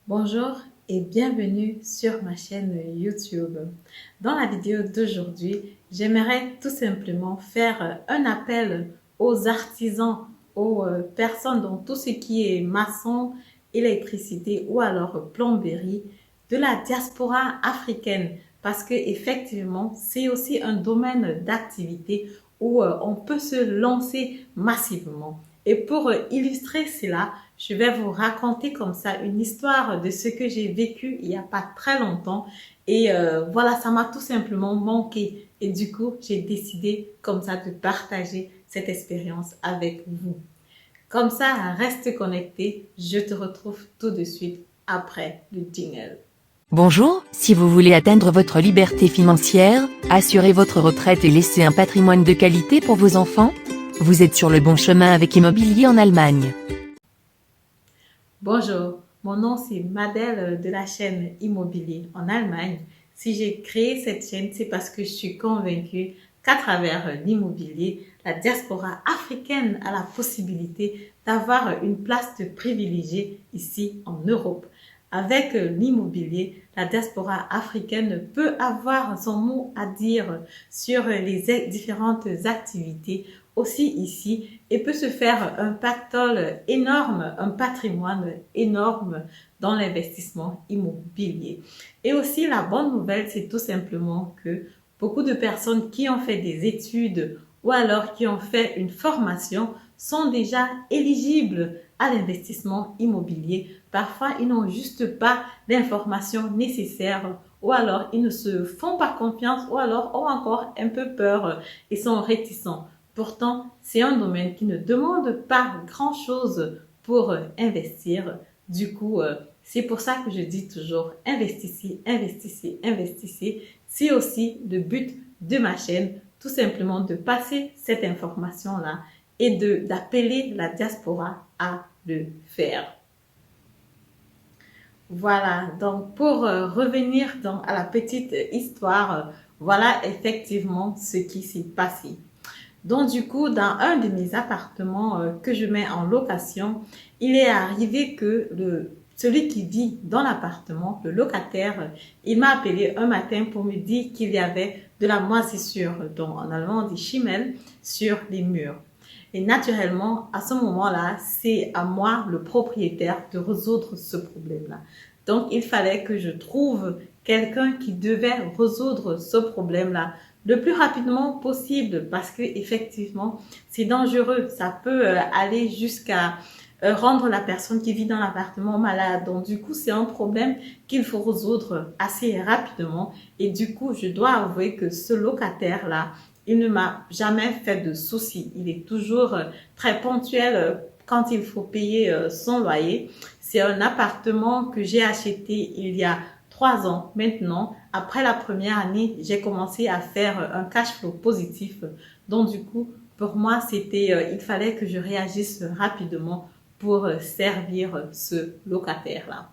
Bonjour et bienvenue sur ma chaîne YouTube. Dans la vidéo d'aujourd'hui, j'aimerais tout simplement faire un appel aux artisans, aux personnes dans tout ce qui est maçon, électricité ou alors plomberie de la diaspora africaine parce que effectivement, c'est aussi un domaine d'activité où on peut se lancer massivement. Et pour illustrer cela, je vais vous raconter comme ça une histoire de ce que j'ai vécu il n'y a pas très longtemps. Et voilà, ça m'a tout simplement manqué. Et du coup, j'ai décidé comme ça de partager cette expérience avec vous. Comme ça, reste connecté. Je te retrouve tout de suite après le jingle. Bonjour, si vous voulez atteindre votre liberté financière, assurer votre retraite et laisser un patrimoine de qualité pour vos enfants, vous êtes sur le bon chemin avec Immobilier en Allemagne. Bonjour, mon nom c'est Madèle de la chaîne Immobilier en Allemagne. Si j'ai créé cette chaîne, c'est parce que je suis convaincue qu'à travers l'immobilier, la diaspora africaine a la possibilité d'avoir une place de privilégié ici en Europe. Avec l'immobilier, la diaspora africaine peut avoir son mot à dire sur les différentes activités aussi ici et peut se faire un pactole énorme, un patrimoine énorme dans l'investissement immobilier. Et aussi la bonne nouvelle, c'est tout simplement que beaucoup de personnes qui ont fait des études ou alors qui ont fait une formation sont déjà éligibles à l'investissement immobilier. Parfois, ils n'ont juste pas l'information nécessaire ou alors ils ne se font pas confiance ou alors ont encore un peu peur et sont réticents. Pourtant, c'est un domaine qui ne demande pas grand-chose pour investir. Du coup, c'est pour ça que je dis toujours investissez, investissez, investissez. C'est aussi le but de ma chaîne, tout simplement de passer cette information-là et d'appeler la diaspora à le faire. Voilà, donc pour revenir à la petite histoire, voilà effectivement ce qui s'est passé. Donc du coup, dans un de mes appartements que je mets en location, il est arrivé que celui qui vit dans l'appartement, le locataire, il m'a appelé un matin pour me dire qu'il y avait de la moisissure, donc en allemand on dit Schimmel, sur les murs. Et naturellement, à ce moment-là, c'est à moi, le propriétaire, de résoudre ce problème-là. Donc, il fallait que je trouve quelqu'un qui devait résoudre ce problème-là le plus rapidement possible parce que effectivement, c'est dangereux. Ça peut aller jusqu'à rendre la personne qui vit dans l'appartement malade. Donc, du coup, c'est un problème qu'il faut résoudre assez rapidement. Et du coup, je dois avouer que ce locataire-là, il ne m'a jamais fait de soucis. Il est toujours très ponctuel quand il faut payer son loyer. C'est un appartement que j'ai acheté il y a 3 ans maintenant. Après la première année, j'ai commencé à faire un cash flow positif. Donc du coup, pour moi, il fallait que je réagisse rapidement pour servir ce locataire-là.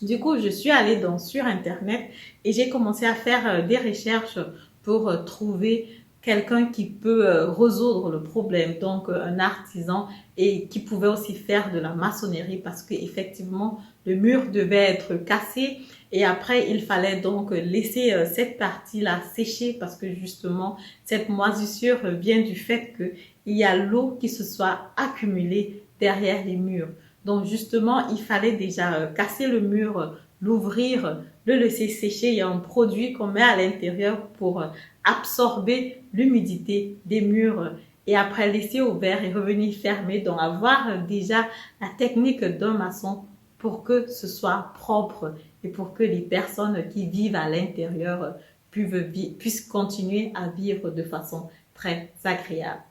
Du coup, je suis allée sur Internet et j'ai commencé à faire des recherches pour trouver quelqu'un qui peut résoudre le problème, donc un artisan et qui pouvait aussi faire de la maçonnerie parce qu'effectivement, le mur devait être cassé et après, il fallait donc laisser cette partie-là sécher parce que justement, cette moisissure vient du fait qu'il y a l'eau qui se soit accumulée derrière les murs. Donc justement, il fallait déjà casser le mur, l'ouvrir, le laisser sécher. Il y a un produit qu'on met à l'intérieur pour absorber l'humidité des murs et après laisser ouvert et revenir fermer. Donc avoir déjà la technique d'un maçon pour que ce soit propre et pour que les personnes qui vivent à l'intérieur puissent continuer à vivre de façon très agréable.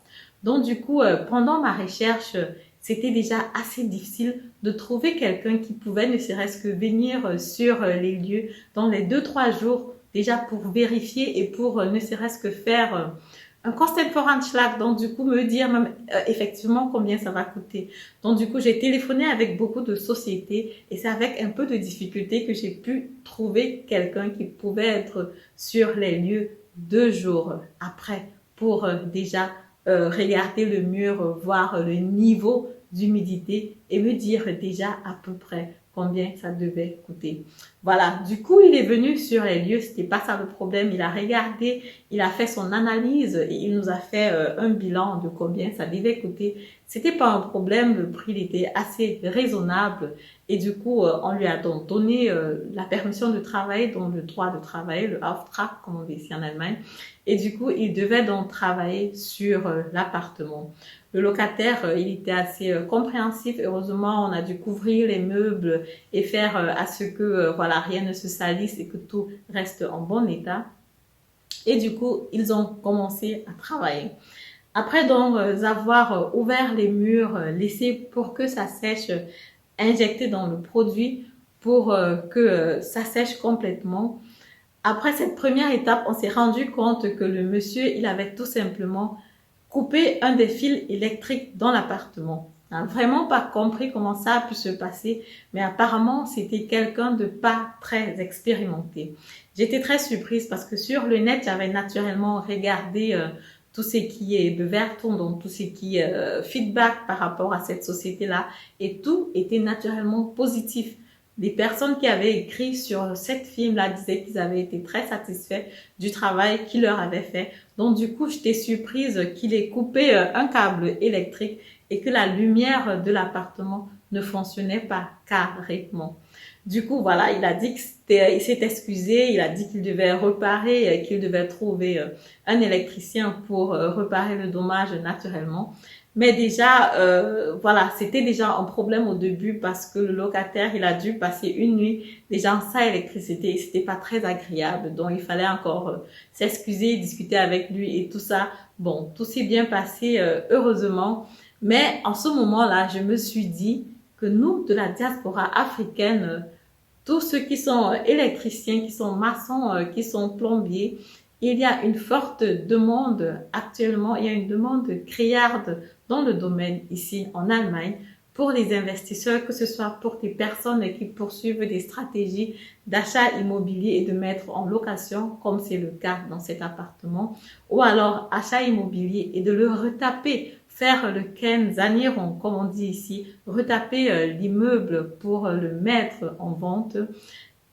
Donc du coup, pendant ma recherche, c'était déjà assez difficile de trouver quelqu'un qui pouvait ne serait-ce que venir sur les lieux dans les 2-3 jours déjà pour vérifier et pour ne serait-ce que faire un Kostenvoranschlag, donc du coup me dire même effectivement combien ça va coûter. Donc du coup j'ai téléphoné avec beaucoup de sociétés et c'est avec un peu de difficulté que j'ai pu trouver quelqu'un qui pouvait être sur les lieux 2 jours après pour déjà regarder le mur, voir le niveau d'humidité et me dire déjà à peu près combien ça devait coûter. Voilà, du coup, il est venu sur les lieux, c'était pas ça le problème, il a regardé, il a fait son analyse et il nous a fait un bilan de combien ça devait coûter. C'était pas un problème, le prix il était assez raisonnable et du coup, on lui a donc donné la permission de travailler, donc le droit de travailler, le Auftrag, comme on dit ici en Allemagne. Et du coup, il devait donc travailler sur l'appartement. Le locataire, il était assez compréhensif. Heureusement, on a dû couvrir les meubles et faire à ce que voilà, rien ne se salisse et que tout reste en bon état. Et du coup, ils ont commencé à travailler. Après donc avoir ouvert les murs, laissé pour que ça sèche, injecté dans le produit pour que ça sèche complètement. Après cette première étape, on s'est rendu compte que le monsieur, il avait tout simplement coupé un des fils électriques dans l'appartement. On n'a vraiment pas compris comment ça a pu se passer, mais apparemment, c'était quelqu'un de pas très expérimenté. J'étais très surprise parce que sur le net, j'avais naturellement regardé tout ce qui est Beverton, donc tout ce qui est feedback par rapport à cette société-là, et tout était naturellement positif. Les personnes qui avaient écrit sur cette film-là disaient qu'ils avaient été très satisfaits du travail qu'il leur avait fait. Donc, du coup, j'étais surprise qu'il ait coupé un câble électrique et que la lumière de l'appartement ne fonctionnait pas carrément. Du coup, voilà, il a dit il s'est excusé, il a dit qu'il devait réparer, qu'il devait trouver un électricien pour réparer le dommage naturellement. Mais déjà, voilà, c'était déjà un problème au début parce que le locataire, il a dû passer une nuit déjà sans électricité. C'était pas très agréable, donc il fallait encore s'excuser, discuter avec lui et tout ça. Bon, tout s'est bien passé, heureusement. Mais en ce moment-là, je me suis dit que nous, de la diaspora africaine, tous ceux qui sont électriciens, qui sont maçons, qui sont plombiers, il y a une forte demande actuellement, il y a une demande criarde dans le domaine ici en Allemagne pour les investisseurs, que ce soit pour des personnes qui poursuivent des stratégies d'achat immobilier et de mettre en location, comme c'est le cas dans cet appartement, ou alors achat immobilier et de le retaper, faire le Kennsanierung, comme on dit ici, retaper l'immeuble pour le mettre en vente.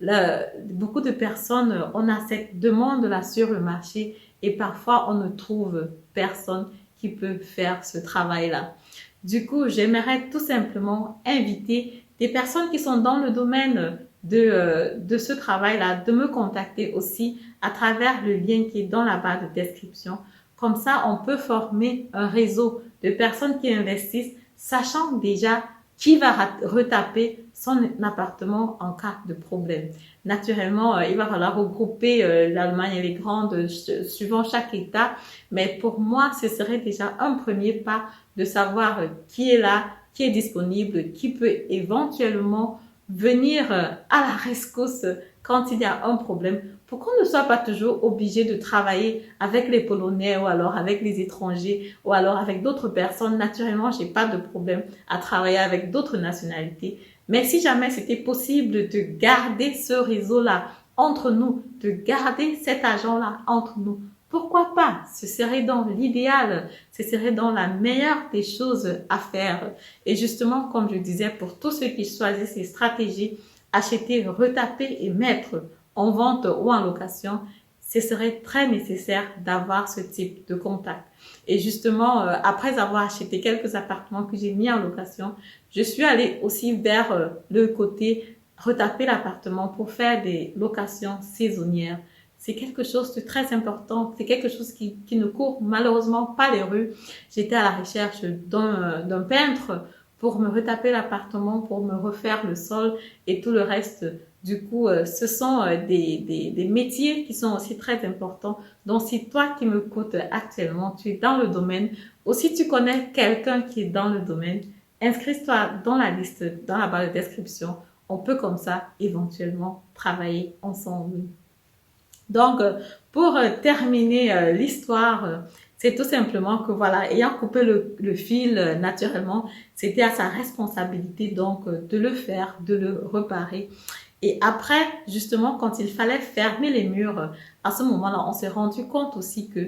Là, beaucoup de personnes, on a cette demande-là sur le marché et parfois on ne trouve personne qui peut faire ce travail-là. Du coup, j'aimerais tout simplement inviter des personnes qui sont dans le domaine de ce travail-là de me contacter aussi à travers le lien qui est dans la barre de description. Comme ça, on peut former un réseau de personnes qui investissent, sachant déjà qui va retaper son appartement en cas de problème. Naturellement, il va falloir regrouper l'Allemagne et les grandes suivant chaque État. Mais pour moi, ce serait déjà un premier pas de savoir qui est là, qui est disponible, qui peut éventuellement venir à la rescousse quand il y a un problème, pour qu'on ne soit pas toujours obligé de travailler avec les Polonais ou alors avec les étrangers ou alors avec d'autres personnes. Naturellement, j'ai pas de problème à travailler avec d'autres nationalités. Mais si jamais c'était possible de garder ce réseau-là entre nous, de garder cet agent-là entre nous, pourquoi pas? Ce serait dans l'idéal, ce serait dans la meilleure des choses à faire. Et justement, comme je disais, pour tous ceux qui choisissent ces stratégies, acheter, retaper et mettre en vente ou en location, ce serait très nécessaire d'avoir ce type de contact. Et justement, après avoir acheté quelques appartements que j'ai mis en location, je suis allée aussi vers le côté retaper l'appartement pour faire des locations saisonnières. C'est quelque chose de très important. C'est quelque chose qui ne court malheureusement pas les rues. J'étais à la recherche d'un peintre pour me retaper l'appartement, pour me refaire le sol et tout le reste. Du coup, ce sont des métiers qui sont aussi très importants. Donc, si toi qui m'écoutes actuellement, tu es dans le domaine, ou si tu connais quelqu'un qui est dans le domaine, inscris-toi dans la liste, dans la barre de description. On peut comme ça éventuellement travailler ensemble. Donc, pour terminer l'histoire, c'est tout simplement que voilà, ayant coupé le fil naturellement, c'était à sa responsabilité donc de le faire, de le réparer. Et après, justement, quand il fallait fermer les murs, à ce moment-là, on s'est rendu compte aussi que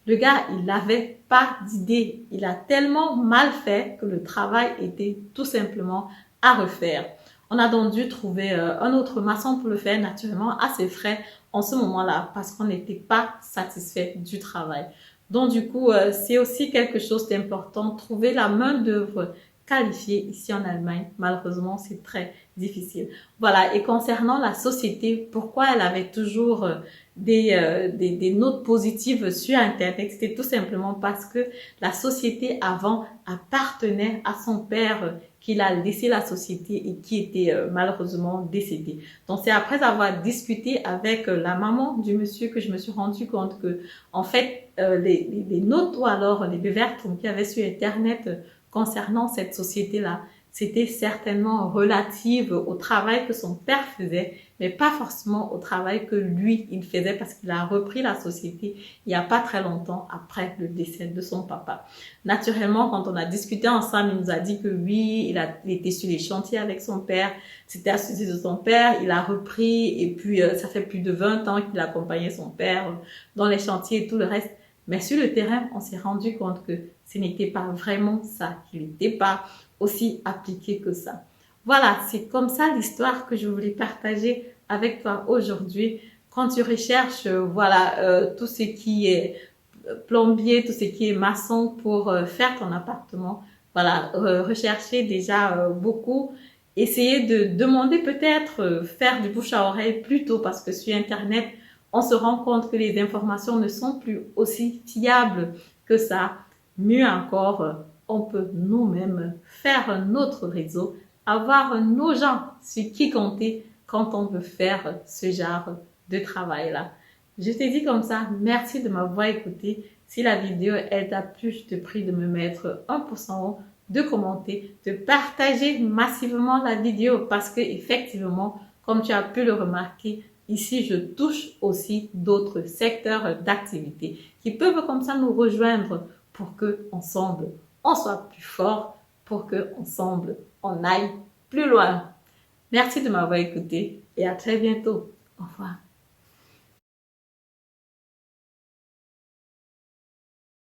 le gars, il n'avait pas d'idée. Il a tellement mal fait que le travail était tout simplement à refaire. On a donc dû trouver un autre maçon pour le faire naturellement à ses frais en ce moment-là parce qu'on n'était pas satisfait du travail. Donc du coup, c'est aussi quelque chose d'important, trouver la main-d'œuvre qualifiée ici en Allemagne. Malheureusement, c'est très difficile. Voilà, et concernant la société, pourquoi elle avait toujours des notes positives sur Internet, c'était tout simplement parce que la société avant appartenait à son père qu'il a laissé la société et qui était malheureusement décédé. Donc c'est après avoir discuté avec la maman du monsieur que je me suis rendu compte que en fait les notes ou alors les bewertungen qu'il y avait sur Internet concernant cette société-là, c'était certainement relative au travail que son père faisait, mais pas forcément au travail que lui, il faisait parce qu'il a repris la société il n'y a pas très longtemps après le décès de son papa. Naturellement, quand on a discuté ensemble, il nous a dit que oui, il était sur les chantiers avec son père, c'était à sujet de son père, il a repris et puis ça fait plus de 20 ans qu'il accompagnait son père dans les chantiers et tout le reste. Mais sur le terrain, on s'est rendu compte que ce n'était pas vraiment ça, qu'il n'était pas aussi appliqué que ça. Voilà, c'est comme ça l'histoire que je voulais partager avec toi aujourd'hui. Quand tu recherches, tout ce qui est plombier, tout ce qui est maçon pour faire ton appartement, voilà, rechercher déjà beaucoup. Essayer de demander peut-être faire du bouche à oreille plus tôt parce que sur Internet, on se rend compte que les informations ne sont plus aussi fiables que ça. Mieux encore, on peut nous-mêmes faire notre réseau, avoir nos gens sur qui compter quand on veut faire ce genre de travail-là. Je te dis comme ça, merci de m'avoir écouté. Si la vidéo elle t'a plu, je te prie de me mettre un pouce en haut, de commenter, de partager massivement la vidéo parce que effectivement, comme tu as pu le remarquer, ici je touche aussi d'autres secteurs d'activité qui peuvent comme ça nous rejoindre pour que ensemble on soit plus fort, pour que ensemble on aille plus loin. Merci de m'avoir écouté et à très bientôt. Au revoir.